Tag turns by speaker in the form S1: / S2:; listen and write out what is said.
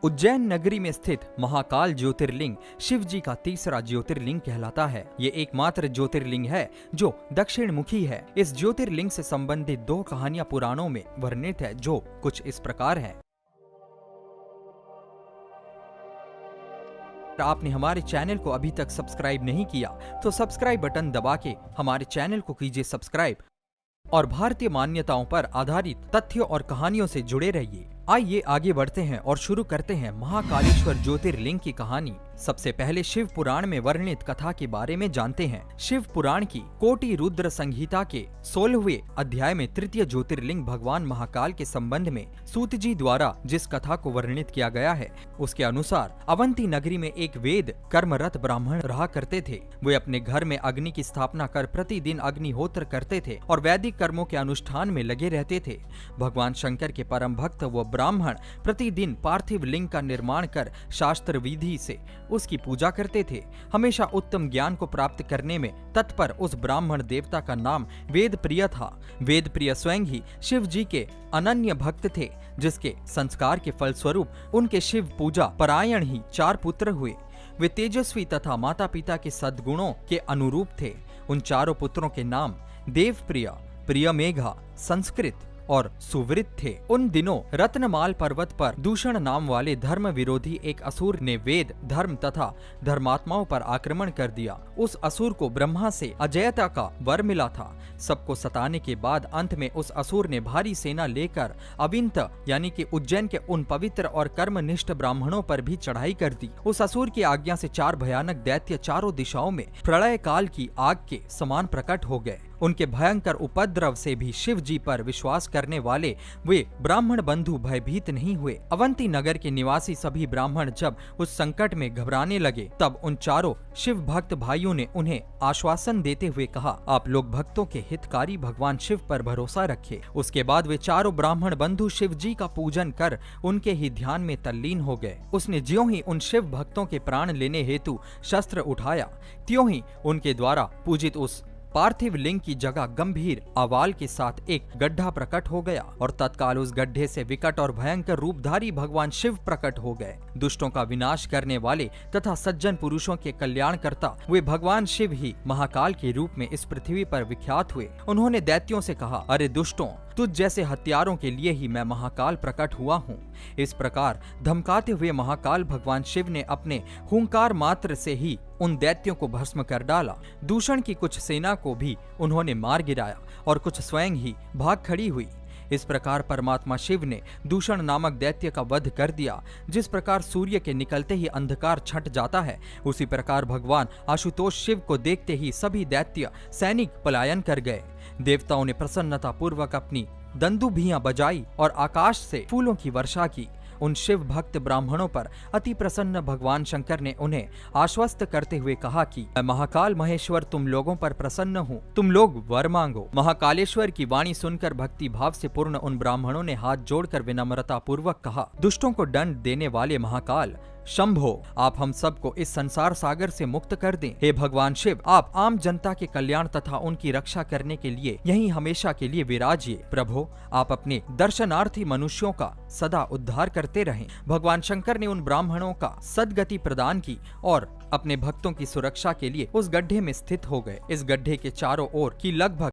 S1: उज्जैन नगरी में स्थित महाकाल ज्योतिर्लिंग शिव जी का तीसरा ज्योतिर्लिंग कहलाता है। ये एकमात्र ज्योतिर्लिंग है जो दक्षिण मुखी है। इस ज्योतिर्लिंग से संबंधित दो कहानियां पुराणों में वर्णित है, जो कुछ इस प्रकार हैं। आपने हमारे चैनल को अभी तक सब्सक्राइब नहीं किया तो सब्सक्राइब बटन दबा के हमारे चैनल को कीजिए सब्सक्राइब और भारतीय मान्यताओं पर आधारित तथ्यों और कहानियों से जुड़े रहिए। आइए आगे बढ़ते हैं और शुरू करते हैं महाकालेश्वर ज्योतिर्लिंग की कहानी। सबसे पहले शिव पुराण में वर्णित कथा के बारे में जानते हैं। शिव पुराण की कोटि रुद्र संहिता के 16वें अध्याय में तृतीय ज्योतिर्लिंग भगवान महाकाल के संबंध में सूत जी द्वारा जिस कथा को वर्णित किया गया है, उसके अनुसार अवंती नगरी में एक वेद कर्मरत ब्राह्मण रहा करते थे। वे अपने घर में अग्नि की स्थापना कर प्रतिदिन अग्निहोत्र करते थे और वैदिक कर्मों के अनुष्ठान में लगे रहते थे। भगवान शंकर के परम भक्त वो ब्राह्मण प्रतिदिन पार्थिव लिंग का निर्माण कर शास्त्र विधि से उसकी पूजा करते थे। हमेशा उत्तम ज्ञान को प्राप्त करने में तत्पर उस ब्राह्मण देवता का नाम वेदप्रिय था। वेदप्रिय स्वयं ही शिव जी के अनन्य भक्त थे, जिसके संस्कार के फलस्वरूप उनके शिव पूजा परायण ही 4 पुत्र हुए। वे तेजस्वी तथा माता पिता के सद्गुणों के अनुरूप थे। उन चारों पुत्रों के नाम देवप्रिय, प्रियमेघा, संस्कृत और सुवृत थे। उन दिनों रत्नमाल पर्वत पर दूषण नाम वाले धर्म विरोधी एक असुर ने वेद, धर्म तथा धर्मात्माओं पर आक्रमण कर दिया। उस असुर को ब्रह्मा से अजयता का वर मिला था। सबको सताने के बाद अंत में उस असुर ने भारी सेना लेकर अविंत यानी कि उज्जैन के उन पवित्र और कर्मनिष्ठ ब्राह्मणों पर भी चढ़ाई कर दी। उस असुर की आज्ञा से 4 भयानक दैत्य चारों दिशाओं में प्रलय काल की आग के समान प्रकट हो गए। उनके भयंकर उपद्रव से भी शिव जी पर विश्वास करने वाले वे ब्राह्मण बंधु भयभीत नहीं हुए। अवंती नगर के निवासी सभी ब्राह्मण जब उस संकट में घबराने लगे, तब उन चारों शिव भक्त भाइयों ने उन्हें आश्वासन देते हुए कहा, आप लोग भक्तों के हितकारी भगवान शिव पर भरोसा रखें। उसके बाद वे चारों ब्राह्मण बंधु शिव जी का पूजन कर उनके ही ध्यान में तल्लीन हो गए। उसने ज्यों ही उन शिव भक्तों के प्राण लेने हेतु शस्त्र उठाया, त्यों ही उनके द्वारा पूजित उस पार्थिव लिंग की जगह गंभीर आवाल के साथ एक गड्ढा प्रकट हो गया और तत्काल उस गड्ढे से विकट और भयंकर रूपधारी भगवान शिव प्रकट हो गए। दुष्टों का विनाश करने वाले तथा सज्जन पुरुषों के कल्याणकर्ता वे भगवान शिव ही महाकाल के रूप में इस पृथ्वी पर विख्यात हुए। उन्होंने दैत्यों से कहा, अरे दुष्टों, तुझ जैसे हत्यारों के लिए ही मैं महाकाल प्रकट हुआ हूँ। इस प्रकार धमकाते हुए महाकाल भगवान शिव ने अपने हुंकार मात्र से ही उन दैत्यों को भस्म कर डाला। दूषण की कुछ सेना को भी उन्होंने मार गिराया और कुछ स्वयं ही भाग खड़ी हुई। इस प्रकार परमात्मा शिव ने दूषण नामक दैत्य का वध कर दिया। जिस प्रकार सूर्य के निकलते ही अंधकार छट जाता है, उसी प्रकार भगवान आशुतोष शिव को देखते ही सभी दैत्य सैनिक पलायन कर गए। देवताओं ने प्रसन्नता पूर्वक अपनी दंदुभियां बजाई और आकाश से फूलों की वर्षा की। उन शिव भक्त ब्राह्मणों पर अति प्रसन्न भगवान शंकर ने उन्हें आश्वस्त करते हुए कहा कि मैं महाकाल महेश्वर तुम लोगों पर प्रसन्न हूँ, तुम लोग वर मांगो। महाकालेश्वर की वाणी सुनकर भक्ति भाव से पूर्ण उन ब्राह्मणों ने हाथ जोड़कर विनम्रता पूर्वक कहा, दुष्टों को दंड देने वाले महाकाल शंभो, आप हम सबको इस संसार सागर से मुक्त कर दें। हे भगवान शिव, आप आम जनता के कल्याण तथा उनकी रक्षा करने के लिए यहीं हमेशा के लिए विराजिए। प्रभो, आप अपने दर्शनार्थी मनुष्यों का सदा उद्धार करते रहें। भगवान शंकर ने उन ब्राह्मणों का सद्गति प्रदान की और अपने भक्तों की सुरक्षा के लिए उस गड्ढे में स्थित हो गए। इस गड्ढे के चारों ओर की लगभग